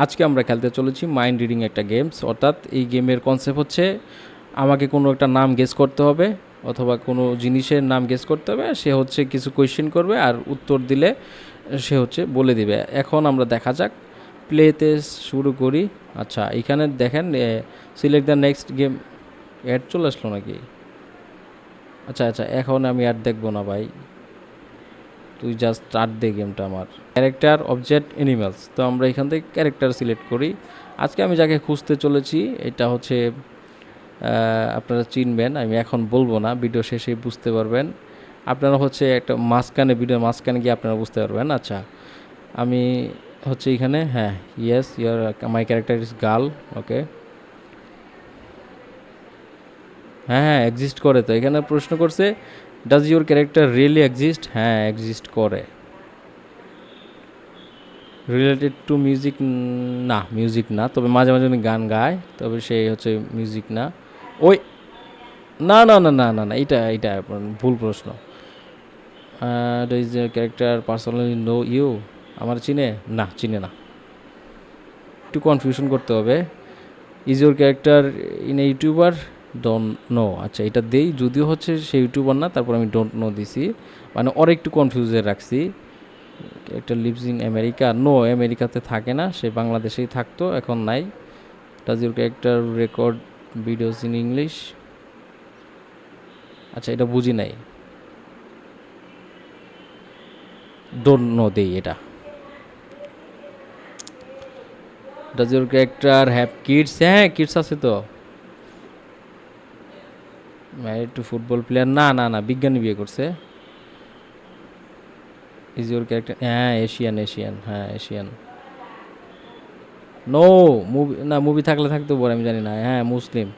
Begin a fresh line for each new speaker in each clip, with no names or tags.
আজকে আমরা খেলতে চলেছি মাইন্ড রিডিং একটা গেমস, অর্থাৎ এই গেমের কনসেপ্ট হচ্ছে আমাকে কোনো একটা নাম গেস করতে হবে অথবা কোনো জিনিসের নাম গেস করতে হবে, সে হচ্ছে কিছু কোয়েশ্চেন করবে আর উত্তর দিলে সে হচ্ছে বলে দিবে। এখন আমরা দেখা যাক, প্লেতে শুরু করি। আচ্ছা, এখানে দেখেন select the next game. Ad চলে আসলো নাকি? আচ্ছা আচ্ছা, এখন আমি অ্যাড দেখবো না ভাই, তুই জাস্ট স্টার্ট দে গেমটা। আমার ক্যারেক্টার, অবজেক্ট, অ্যানিমালস, তো আমরা এখান থেকে ক্যারেক্টার সিলেক্ট করি। আজকে আমি যাকে খুঁজতে চলেছি এটা হচ্ছে আপনারা চিনবেন, আমি এখন বলবো না, ভিডিও শেষে বুঝতে পারবেন। আপনারা হচ্ছে একটা মাঝখানে, ভিডিওর মাঝখানে গিয়ে আপনারা বুঝতে পারবেন। আচ্ছা, আমি হচ্ছে এখানে, হ্যাঁ, ইয়েস ইয়ার my character is girl. Okay, হ্যাঁ হ্যাঁ, এক্সিস্ট করে। তো এখানে প্রশ্ন করছে, does your character really exist? হ্যাঁ, এক্সিস্ট করে। Related to music? না, মিউজিক না, তবে মাঝে মাঝে উনি গান গায়, তবে সেই হচ্ছে মিউজিক না। ওই, না না না না না না, এইটা এইটা ভুল প্রশ্ন। Is character personally know you? আমার চিনে? না, চিনে না। একটু কনফিউশন করতে হবে। Is your character in a youtuber? Don't know. আচ্ছা, এটা দেই, যদিও হচ্ছে সে ইউটিউবার না, তারপর আমি ডোন্ট নো দিছি, মানে ওর একটু কনফিউজে রাখছি। Character lives in America? No, আমেরিকাতে থাকে না, সে বাংলাদেশেই থাকতো, এখন নাই। Does your character record videos in English? আচ্ছা, এটা বুঝি নাই, ডোন্ট নো দেই এটা। Does your character have kids? হ্যাঁ, কিডস আছে তো। Married to football player? না না না, বিজ্ঞানী বিয়ে করছে। ইজ ইউর ক্যারেক্টার, হ্যাঁ এশিয়ান, এশিয়ান, হ্যাঁ এশিয়ান। নো, মুভি না, মুভি থাকলে থাকতে পারে, আমি জানি না। হ্যাঁ, মুসলিম।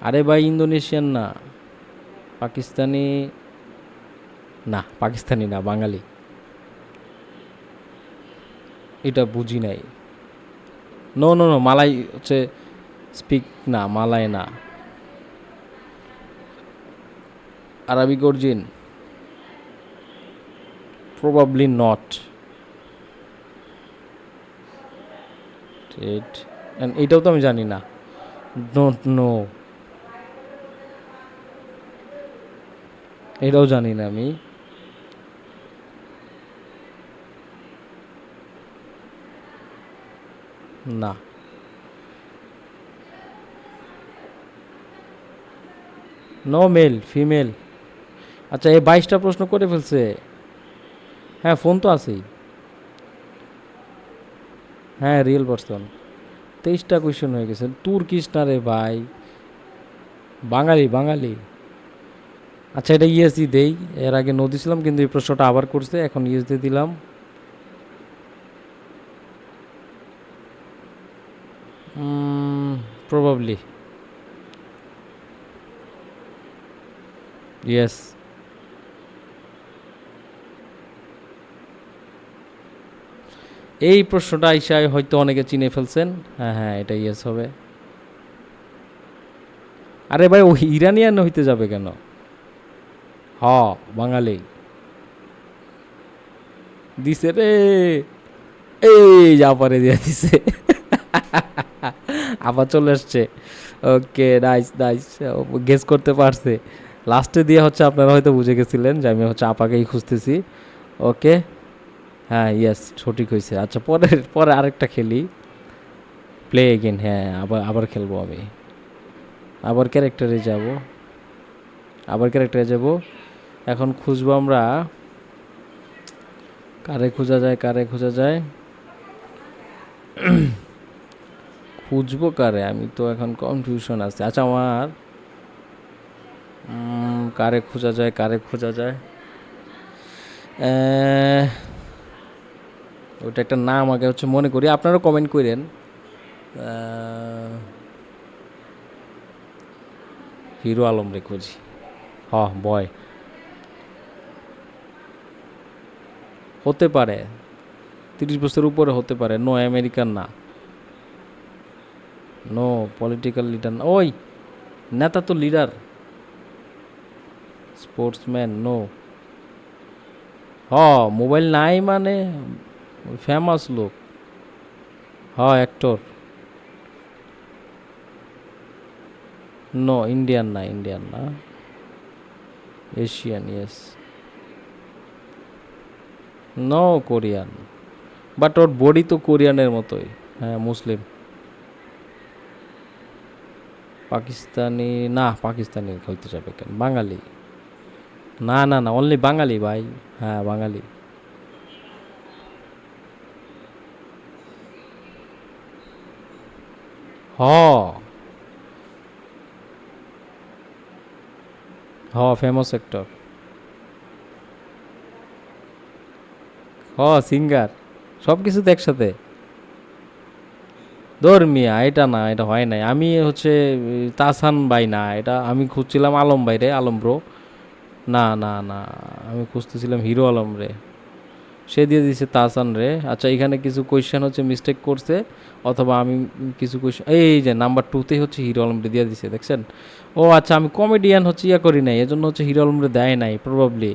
আরে ভাই, ইন্দোনেশিয়ান না, পাকিস্তানি। না, পাকিস্তানি না, বাঙালি। এটা বুঝি নাই। নো নো নো, মালাই হচ্ছে স্পিক, না মালাই না। Arabic origin? Probably not. এটাও তো আমি জানি না, ডোন্ট নো। এটাও জানি না আমি। না। No male, female? আচ্ছা, এই 22টা প্রশ্ন করে ফেলছে। হ্যাঁ, ফোন তো আছেই। হ্যাঁ, রিয়েল পার্সন। 23টা কোয়েশ্চেন হয়ে গেছে। তুর্কিশ না রে ভাই, বাঙালি, বাঙালি। আচ্ছা, এটা ইএসডি দেই। এর আগে নো দিছিলাম, কিন্তু এই প্রশ্নটা আবার করছে, এখন ইএসডি দিলাম। Probably yes. এই প্রশ্নটা আইসায় হয়তো অনেকে চিনে ফেলছেন। হ্যাঁ হ্যাঁ, এটা ইয়েস হবে। আরে ভাই, ও ইরানিয়ান হইতে যাবে কেন? হ, বাঙালি। দিছে রে, এই যা পারে দিয়ে দিছে। আবার চলে আসছে। ওকে, নাইস নাইস, গেস করতে পারছে। লাস্টে দিয়ে হচ্ছে আপনারা হয়তো বুঝে গেছিলেন যে আমি হচ্ছে আপাকেই খুঁজতেছি। ওকে, হ্যাঁ ইয়েস, সঠিক হয়েছে। আচ্ছা, পরে পরে আরেকটা খেলি, প্লে এগেন। হ্যাঁ, আবার আবার খেলবো আমি। আবার ক্যারেক্টারে যাব, আবার ক্যারেক্টারে যাব। এখন খুঁজবো আমরা, কারে খোঁজা যায়, কারে খোঁজা যায়, খুঁজবো কারে, আমি তো এখন কনফিউশন আছে। আচ্ছা, আমার কারে খোঁজা যায়, কারে খোঁজা যায়, ওটা একটা নাম আগে হচ্ছে মনে করি, আপনারা কমেন্ট করেন। হিরো আলম রে খুঁজি। হ, বয় হতে পারে, 30 বছর উপরে হতে পারে। নো, আমেরিকান না। নো, পলিটিক্যাল লিডার না। ওই নেতা তো লিডার। স্পোর্টসম্যান? নো। হ, মোবাইল নাই মানে ওই ফেমাস লোক। হ্যাঁ, অ্যাক্টর। নো, ইন্ডিয়ান না, ইন্ডিয়ান না। Asian, yes. No Korean, but ওর বডি তো কোরিয়ানের মতোই। হ্যাঁ, মুসলিম। পাকিস্তানি না, পাকিস্তানি হইতে যাবে কেন, বাঙালি। না না না, অনলি বাঙালি ভাই। হ্যাঁ, বাঙালি। হ হ ফেমাস অ্যাক্টর। সিঙ্গার। সব কিছু তো একসাথে। মিয়া, এটা না, এটা হয় নাই। আমি হচ্ছে তাসান ভাই না, এটা আমি খুঁজছিলাম আলম ভাই রে, আলম ব্রো। না না না, আমি খুঁজতেছিলাম হিরো আলম রে। সে দিয়ে দিছে তাসান রে। আচ্ছা, এখানে কিছু কোয়েশ্চেন হচ্ছে মিস্টেক করছে, অথবা আমি কিছু কোয়েশ্চেন, এই যে নাম্বার টুতেই হচ্ছে হিরো আলম রে দিয়ে দিছে, দেখছেন? ও আচ্ছা, আমি কমেডিয়ান হচ্ছে ইয়া করি নাই, এজন্য হচ্ছে হিরো আলম রে দেয় নাই প্রবাবলি।